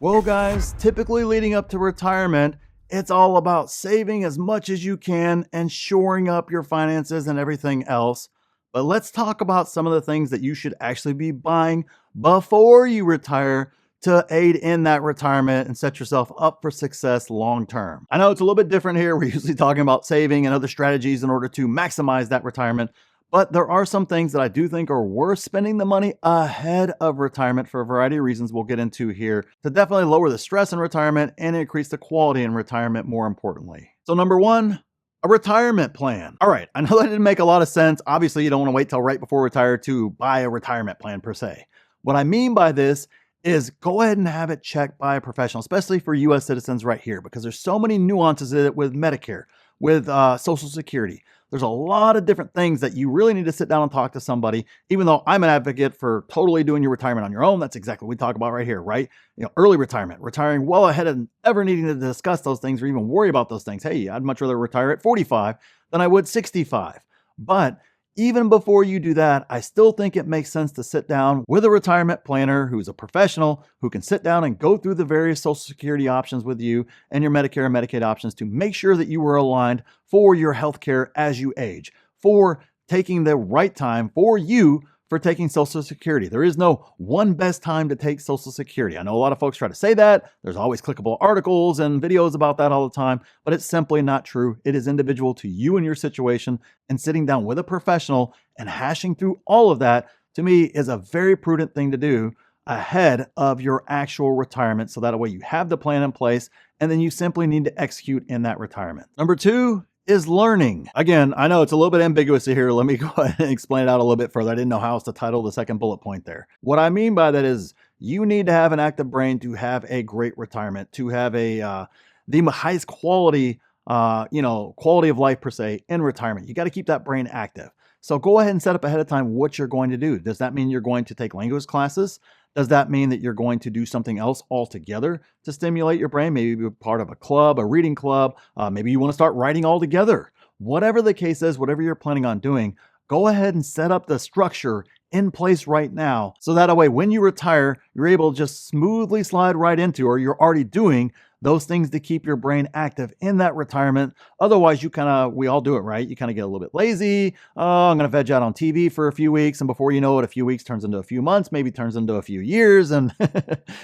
Well, guys, typically leading up to retirement, it's all about saving as much as you can and shoring up your finances and everything else. But let's talk about some of the things that you should actually be buying before you retire to aid in that retirement and set yourself up for success long term. I know it's a little bit different here. We're usually talking about saving and other strategies in order to maximize that retirement. But there are some things that I do think are worth spending the money ahead of retirement for a variety of reasons we'll get into here to definitely lower the stress in retirement and increase the quality in retirement more importantly. So number one, a retirement plan. All right, I know that didn't make a lot of sense. Obviously, you don't want to wait till right before retire to buy a retirement plan per se. What I mean by this is go ahead and have it checked by a professional, especially for US citizens right here, because there's so many nuances in it with Medicare, with Social Security. There's a lot of different things that you really need to sit down and talk to somebody. Even though I'm an advocate for totally doing your retirement on your own, that's exactly what we talk about right here, right? Early retirement, retiring well ahead of ever needing to discuss those things or even worry about those things. Hey, I'd much rather retire at 45 than I would 65. But even before you do that, I still think it makes sense to sit down with a retirement planner who's a professional who can sit down and go through the various Social Security options with you and your Medicare and Medicaid options to make sure that you are aligned for your healthcare as you age, for taking the right time for you for taking Social Security. There is no one best time to take Social Security. I know a lot of folks try to say that. There's always clickable articles and videos about that all the time, but it's simply not true. It is individual to you and your situation, and sitting down with a professional and hashing through all of that, to me, is a very prudent thing to do ahead of your actual retirement. So that way you have the plan in place and then you simply need to execute in that retirement. Number two is learning. Again, I know it's a little bit ambiguous here. Let me go ahead and explain it out a little bit further. I didn't know how else to title the second bullet point there. What I mean by that is you need to have an active brain to have a great retirement, to have the highest quality, quality of life per se in retirement. You got to keep that brain active. So go ahead and set up ahead of time what you're going to do. Does that mean you're going to take language classes? Does that mean that you're going to do something else altogether to stimulate your brain? Maybe be part of a club, a reading club. Maybe you want to start writing altogether. Whatever the case is, whatever you're planning on doing, go ahead and set up the structure in place right now. So that way, when you retire, you're able to just smoothly slide right into, or you're already doing those things to keep your brain active in that retirement. Otherwise, we all do it, right? You kind of get a little bit lazy. Oh, I'm going to veg out on TV for a few weeks. And before you know it, a few weeks turns into a few months, maybe turns into a few years. And,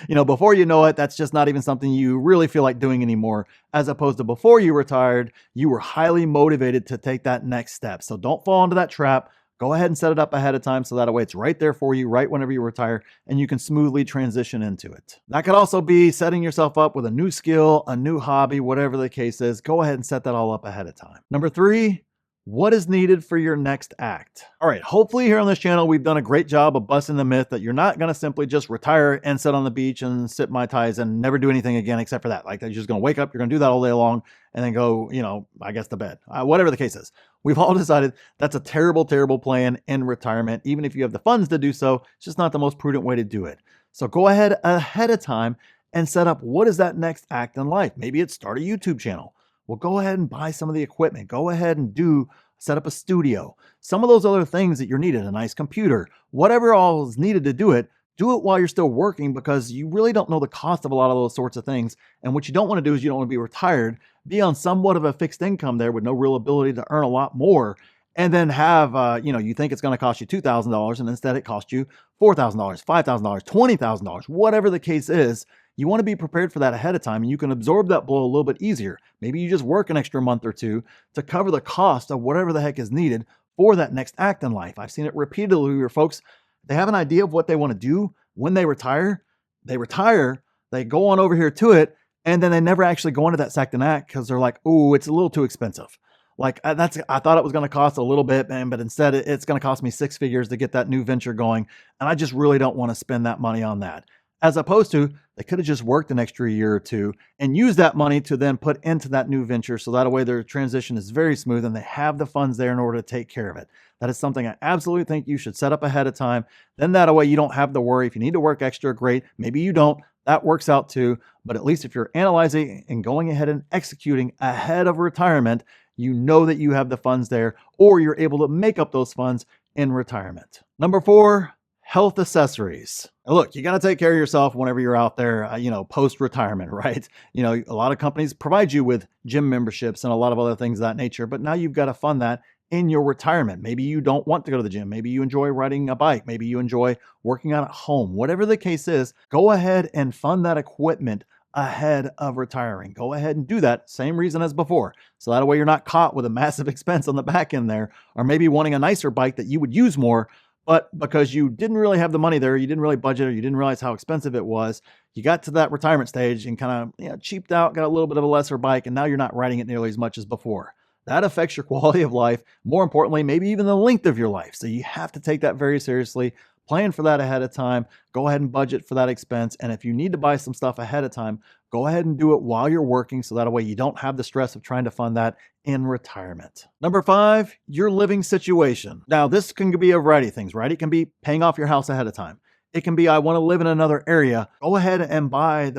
before you know it, that's just not even something you really feel like doing anymore. As opposed to before you retired, you were highly motivated to take that next step. So don't fall into that trap. Go ahead and set it up ahead of time so that way it's right there for you right whenever you retire and you can smoothly transition into it. That could also be setting yourself up with a new skill, a new hobby, whatever the case is. Go ahead and set that all up ahead of time. Number three, what is needed for your next act? All right, hopefully here on this channel, we've done a great job of busting the myth that you're not going to simply just retire and sit on the beach and sip Mai Tais and never do anything again except for that. Like you're just going to wake up, you're going to do that all day long and then go, I guess to bed. Whatever the case is. We've all decided that's a terrible, terrible plan in retirement. Even if you have the funds to do so, it's just not the most prudent way to do it. So go ahead of time and set up what is that next act in life. Maybe it's start a YouTube channel. Well, go ahead and buy some of the equipment. Go ahead and set up a studio. Some of those other things that you're needed, a nice computer, whatever all is needed to do it while you're still working, because you really don't know the cost of a lot of those sorts of things. And what you don't want to do is you don't want to be retired, be on somewhat of a fixed income there with no real ability to earn a lot more, and then have, you think it's going to cost you $2,000 and instead it costs you $4,000, $5,000, $20,000, whatever the case is. You want to be prepared for that ahead of time, and you can absorb that blow a little bit easier. Maybe you just work an extra month or two to cover the cost of whatever the heck is needed for that next act in life. I've seen it repeatedly where folks, they have an idea of what they want to do when they retire. They go on over here to it, and then they never actually go into that second act because they're like, oh, it's a little too expensive. Like I thought it was going to cost a little bit, man, but instead it's going to cost me six figures to get that new venture going. And I just really don't want to spend that money on that. As opposed to, they could have just worked an extra year or two and used that money to then put into that new venture. So that way their transition is very smooth and they have the funds there in order to take care of it. That is something I absolutely think you should set up ahead of time. Then that way you don't have to worry. If you need to work extra, great. Maybe you don't. That works out too. But at least if you're analyzing and going ahead and executing ahead of retirement, you know that you have the funds there, or you're able to make up those funds in retirement. Number four, health accessories. And look, you got to take care of yourself whenever you're out there, post retirement, right? A lot of companies provide you with gym memberships and a lot of other things of that nature, but now you've got to fund that in your retirement. Maybe you don't want to go to the gym. Maybe you enjoy riding a bike. Maybe you enjoy working out at home. Whatever the case is, go ahead and fund that equipment ahead of retiring. Go ahead and do that. Same reason as before. So that way you're not caught with a massive expense on the back end there, or maybe wanting a nicer bike that you would use more, but because you didn't really have the money there, you didn't really budget, or you didn't realize how expensive it was, you got to that retirement stage and kind of cheaped out, got a little bit of a lesser bike, and now you're not riding it nearly as much as before. That affects your quality of life. More importantly, maybe even the length of your life. So you have to take that very seriously. Plan for that ahead of time. Go ahead and budget for that expense. And if you need to buy some stuff ahead of time, go ahead and do it while you're working, so that way you don't have the stress of trying to fund that in retirement. Number 5, your living situation. Now, this can be a variety of things, right? It can be paying off your house ahead of time. It can be, I want to live in another area. Go ahead and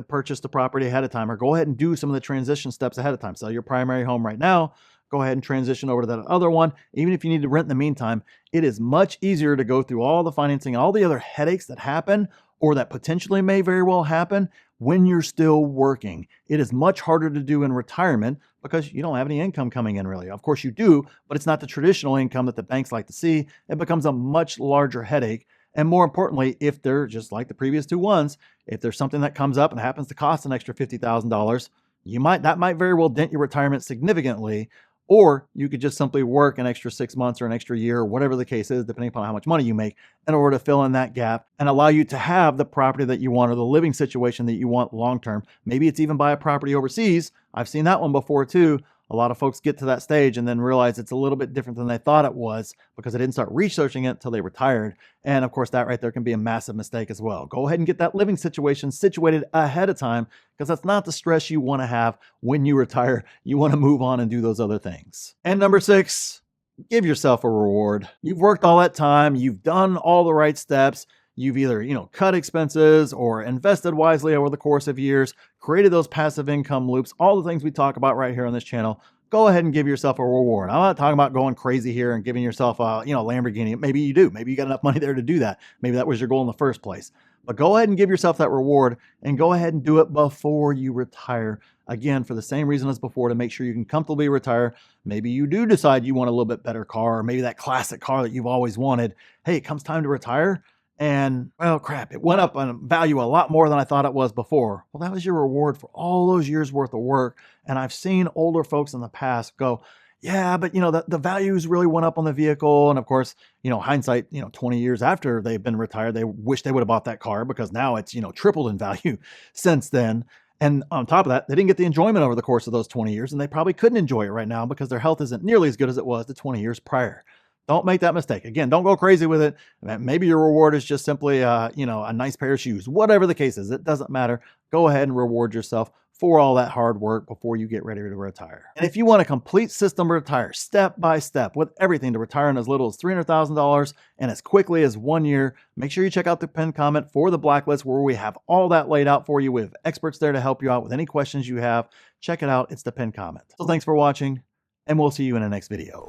purchase the property ahead of time, or go ahead and do some of the transition steps ahead of time. Sell your primary home right now. Go ahead and transition over to that other one. Even if you need to rent in the meantime, it is much easier to go through all the financing, all the other headaches that happen, or that potentially may very well happen when you're still working. It is much harder to do in retirement because you don't have any income coming in really. Of course you do, but it's not the traditional income that the banks like to see. It becomes a much larger headache. And more importantly, if they're just like the previous two ones, if there's something that comes up and happens to cost an extra $50,000, that might very well dent your retirement significantly. Or you could just simply work an extra 6 months or an extra year, or whatever the case is, depending upon how much money you make, in order to fill in that gap and allow you to have the property that you want, or the living situation that you want long term. Maybe it's even buy a property overseas. I've seen that one before too. A lot of folks get to that stage and then realize it's a little bit different than they thought it was because they didn't start researching it until they retired. And of course, that right there can be a massive mistake as well. Go ahead and get that living situation situated ahead of time, because that's not the stress you want to have when you retire. You want to move on and do those other things. And number 6, give yourself a reward. You've worked all that time. You've done all the right steps. You've either, cut expenses or invested wisely over the course of years, created those passive income loops, all the things we talk about right here on this channel. Go ahead and give yourself a reward. I'm not talking about going crazy here and giving yourself a, Lamborghini. Maybe you do. Maybe you got enough money there to do that. Maybe that was your goal in the first place. But go ahead and give yourself that reward, and go ahead and do it before you retire. Again, for the same reason as before, to make sure you can comfortably retire. Maybe you do decide you want a little bit better car, or maybe that classic car that you've always wanted. Hey, it comes time to retire, and well, crap, it went up in value a lot more than I thought it was before. Well, that was your reward for all those years worth of work. And I've seen older folks in the past go, yeah, but the values really went up on the vehicle. And of course, hindsight, 20 years after they've been retired, they wish they would have bought that car, because now it's, tripled in value since then. And on top of that, they didn't get the enjoyment over the course of those 20 years, and they probably couldn't enjoy it right now because their health isn't nearly as good as it was the 20 years prior. Don't make that mistake. Again, don't go crazy with it. Maybe your reward is just simply, a nice pair of shoes. Whatever the case is, it doesn't matter. Go ahead and reward yourself for all that hard work before you get ready to retire. And if you want a complete system to retire, step by step, with everything to retire in as little as $300,000 and as quickly as 1 year, make sure you check out the pinned comment for the blacklist, where we have all that laid out for you. We have experts there to help you out with any questions you have. Check it out. It's the pinned comment. So thanks for watching, and we'll see you in the next video.